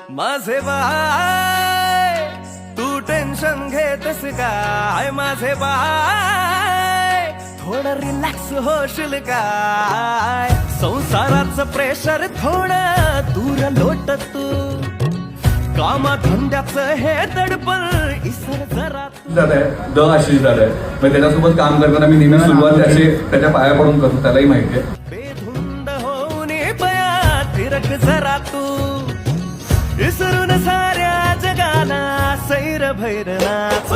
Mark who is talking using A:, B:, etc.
A: माझे बाय तू टेन्शन घेतस काय, माझे बाय थोडं रिलॅक्स होशील काय, संसाराचं प्रेशर थोडं दूर लोट तू, कामा धंद्याचं हे दडपण इसर जरा
B: जात आहे द आशिष दादा आहे. मग त्याच्यासोबत काम करताना मी नेहमी सुरुवात त्याच्या पाया पडून करतो, त्यालाही माहिती आहे.
A: बेधुंद होऊन पया फिरक जरा तू, इसरून साऱ्या जगाला सैर भैर नाच